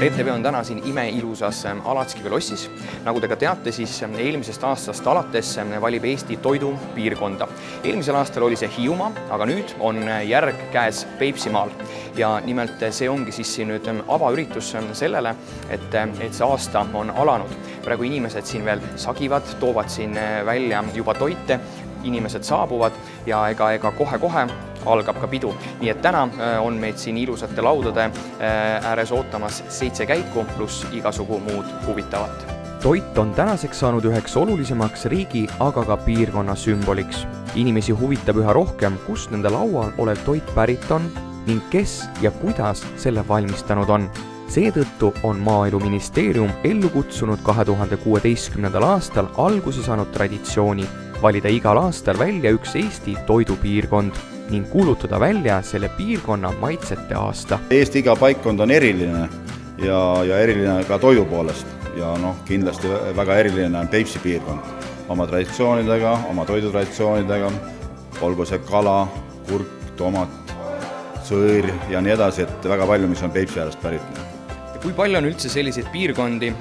RTV on täna siin imeilusas Alatskivi lossis. Nagu te ka teate, siis eelmisest aastast alates valib Eesti toidupiirkonda. Eelmisel aastal oli see Hiiumaa, aga nüüd on järg käes Peipsimaal. Ja nimelt see ongi siis siin nüüd avaüritus sellele, et see aasta on alanud. Praegu inimesed siin veel sagivad, toovad siin välja juba toite, inimesed saabuvad ja ega kohe-kohe algab ka pidu. Nii et täna on meid siin ilusate laudade ääres ootamas 7 käiku pluss igasugu muud huvitavat. Toit on tänaseks saanud üheks olulisemaks riigi, aga ka piirkonna sümboliks. Inimesi huvitab üha rohkem, kust nende laual olev toit pärit on ning kes ja kuidas selle valmistanud on. Seetõttu on Maaeluministeerium ellu kutsunud 2016. aastal alguse saanud traditsiooni valida igal aastal välja üks Eesti toidupiirkond ning kuulutada välja selle piirkonna maitsete aasta. Eesti iga paikkond on eriline ja eriline ka toidu poolest ja kindlasti väga eriline on Peipsi piirkond oma traditsioonidega, oma toidutraditsioonidega, olgu see kala, kurk, tomat, sõõr ja nii edasi, et väga palju, mis on Peipsi äärest pärit. Kui palju on üldse selliseid piirkondi,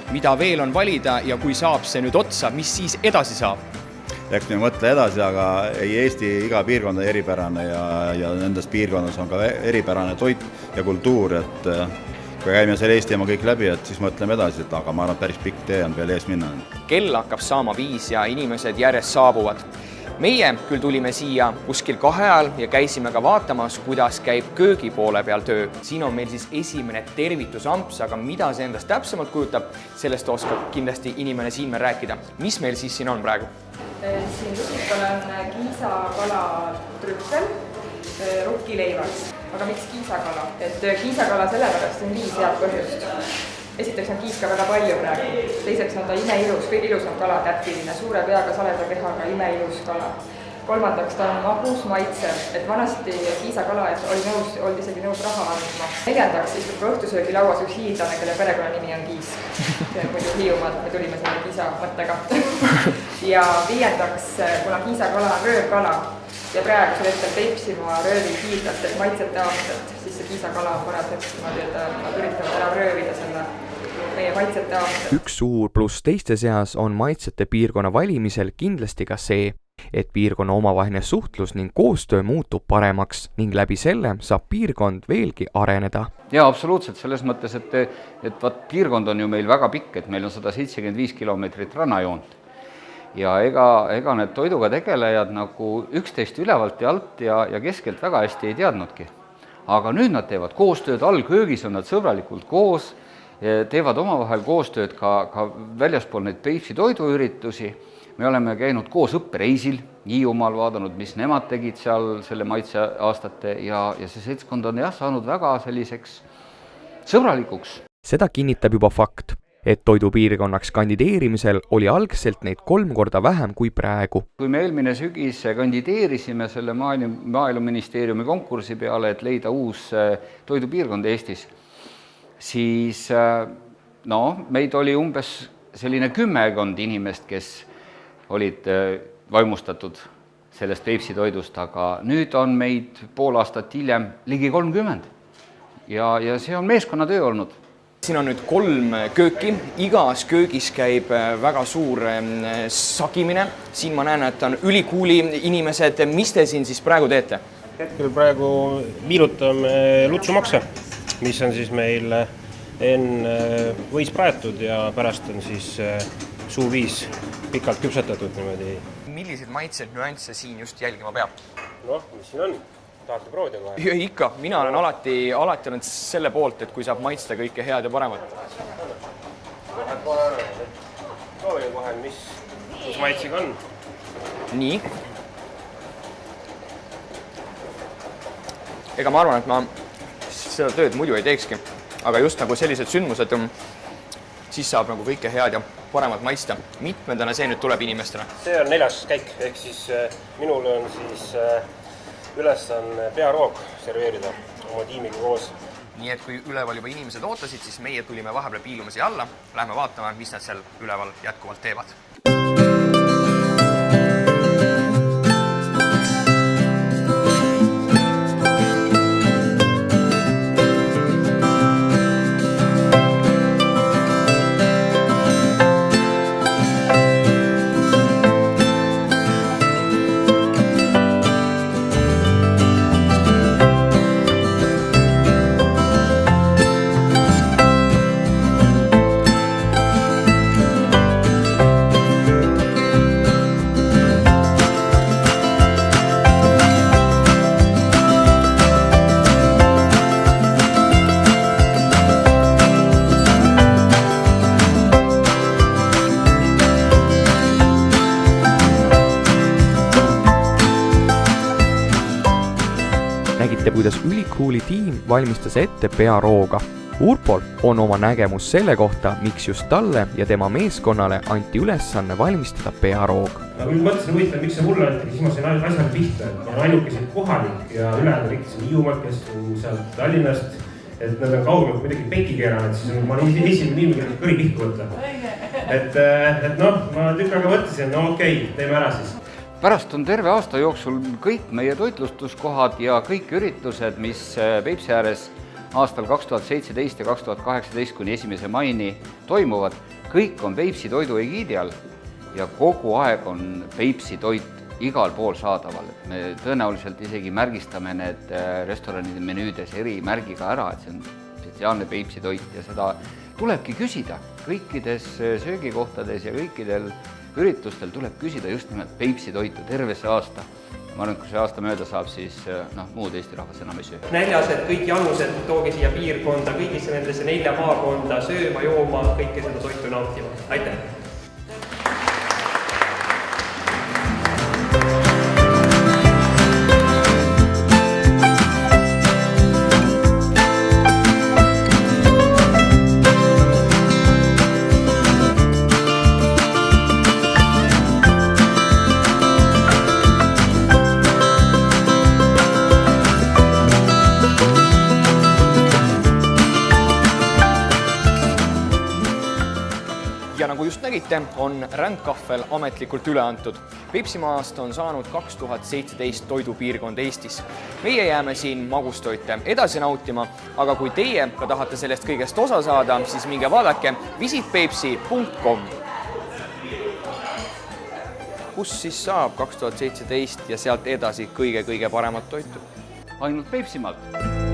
mida veel on valida ja kui saab see nüüd otsa, mis siis edasi saab? Eks me mõtle edasi, aga Eesti iga piirkond on eripärane ja nendes piirkondades on ka eripärane toit ja kultuur, et kui käime selle Eesti oma kõik läbi, et siis mõtleme edasi, et aga ma arvan, et päris pikk tee on veel ees minna. Kell hakkab saama 5 ja inimesed järjest saabuvad. Meie küll tulime siia kuskil 2 ajal ja käisime ka vaatamas, kuidas käib köögi poole peal töö. Siin on meil siis esimene tervitusamps, aga mida see endast täpsemalt kujutab, sellest oskab kindlasti inimene siin meil rääkida. Mis meil siis siin on praegu? Siin rusikal on kiisakala trüffel rukkileivaks. Aga miks kiisakala? Et kiisakala sellepärast on 5 head põhjust. Esiteks on kiiska väga palju praegu. Teiseks on ta imeilus, kõige ilusam kala, täppiline, suure peaga, saleda kehaga, imeilus kala. Kolmandaks ta on magus maitse, et vanasti kiisakala oldi isegi nõus raha andma. 4. istub ka õhtusöögilauas üks hiidlane, kelle perekonnanimi on Kiisk. See on muidu Hiiumaalt, me tulime selle kiisa mõttega. Ja 5. kuna kiisakala on röövkala ja praegusel hetkel Peipsimaa röövi hiidlastel maitsete aastat, siis see kiisakala on paras nad üritavad ära röövida selle meie maitsete aastat. Üks suur pluss teiste seas on maitsete piirkonna valimisel kindlasti ka see, et piirkonna omavaheline suhtlus ning koostöö muutub paremaks ning läbi selle saab piirkond veelgi areneda. Jaa, absoluutselt, selles mõttes, et piirkond on ju meil väga pikk, et meil on 175 kilomeetrit rannajoont. Ja ega need toiduga tegelejad nagu üksteist ülevalt ja alt ja keskelt väga hästi ei teadnudki. Aga nüüd nad teevad koostööd, allköögis on nad sõbralikult koos, teevad omavahel koostööd ka väljaspool neid Peipsi toiduüritusi. Me oleme käinud koos õppereisil Hiiumaal, vaadanud, mis nemad tegid seal selle maitse aastate ja see seltskond on saanud väga selliseks sõbralikuks. Seda kinnitab juba fakt, et toidupiirkonnaks kandideerimisel oli algselt neid 3 korda vähem kui praegu. Kui me eelmine sügis kandideerisime selle Maaeluministeeriumi konkursi peale, et leida uus toidupiirkond Eestis, siis meid oli umbes selline 10 inimest, kes olid vaimustatud sellest Peipsi toidust, aga nüüd on meid pool aastat hiljem ligi 30 ja see on meeskonnatöö olnud. Siin on nüüd 3 kööki, igas köögis käib väga suur sagimine. Siin ma näen, et on ülikuuli inimesed. Mis te siin siis praegu teete? Hetkel praegu viilutame lutsumakse, mis on siis meil enne võis praetud ja pärast on siis suuviis pikalt küpsetatud niimoodi. Milliseid maitseid nüansse siin just jälgima peab? Mis siin on? Tahate proovida kohe? Ikka, mina olen alati olnud selle poolt, et kui saab maitsta kõike head ja paremat. Proovige kohe, mis maitsega on. Nii. Ega ma arvan, et ma seda tööd muidu ei teekski, aga just nagu sellised sündmused, siis saab nagu kõike head ja paremat maista. Mitmendana see nüüd tuleb inimestele? See on 4. käik, ehk siis minul on siis ülesanne pearoog serveerida oma tiimiga koos. Nii et kui üleval juba inimesed ootasid, siis meie tulime vahepeal piiluma siia alla. Lähme vaatama, mis nad seal üleval jätkuvalt teevad. nägite, kuidas ülikooli tiim valmistas ette pearooga. Urpol on oma nägemus selle kohta, miks just talle ja tema meeskonnale anti ülesanne valmistada pearoog. Aga nüüd mõtlesin huvitav, miks see mulle anti, siis ma sain asjale pihta, et ma olen ainukeselt kohalik ja ülejäänud rikkisin Hiiumaalt, kes on sealt Tallinnast, et nad on kaugemalt kuidagi pekki keeranud, siis ma olen esimene inimene, kes kõri pihku võtta. Et noh, ma tükk aega mõtlesin, no okei, teeme ära siis. Pärast on terve aasta jooksul kõik meie toitlustuskohad ja kõik üritused, mis Peipsi ääres aastal 2017 ja 2018 kuni 1. maini toimuvad, kõik on Peipsi toidu egiidi all ja kogu aeg on Peipsi toit igal pool saadaval. Me tõenäoliselt isegi märgistame need restoranide menüüdes erimärgiga ära, et see on spetsiaalne Peipsi toit ja seda tulebki küsida. Kõikides söögikohtades ja kõikidel üritustel tuleb küsida just nimelt Peipsi toitu terve see aasta. Ma arvan, et kui see aasta mööda saab, siis muud Eesti rahvas enam ei söö. Näljased, kõik janused toogi siia piirkonda, kõigisse nendesse 4 maakonda sööma, jooma, kõike seda toitu nautima. Aitäh! Ja nagu just nägite, on rändkahvel ametlikult üle antud. Peipsimaast on saanud 2017 toidupiirkond Eestis. Meie jääme siin magustoite edasi nautima, aga kui teie ka tahate sellest kõigest osa saada, siis minge vaadake visitpeipsi.com. Kus siis saab 2017 ja sealt edasi kõige paremat toitu? Ainult Peipsimaalt.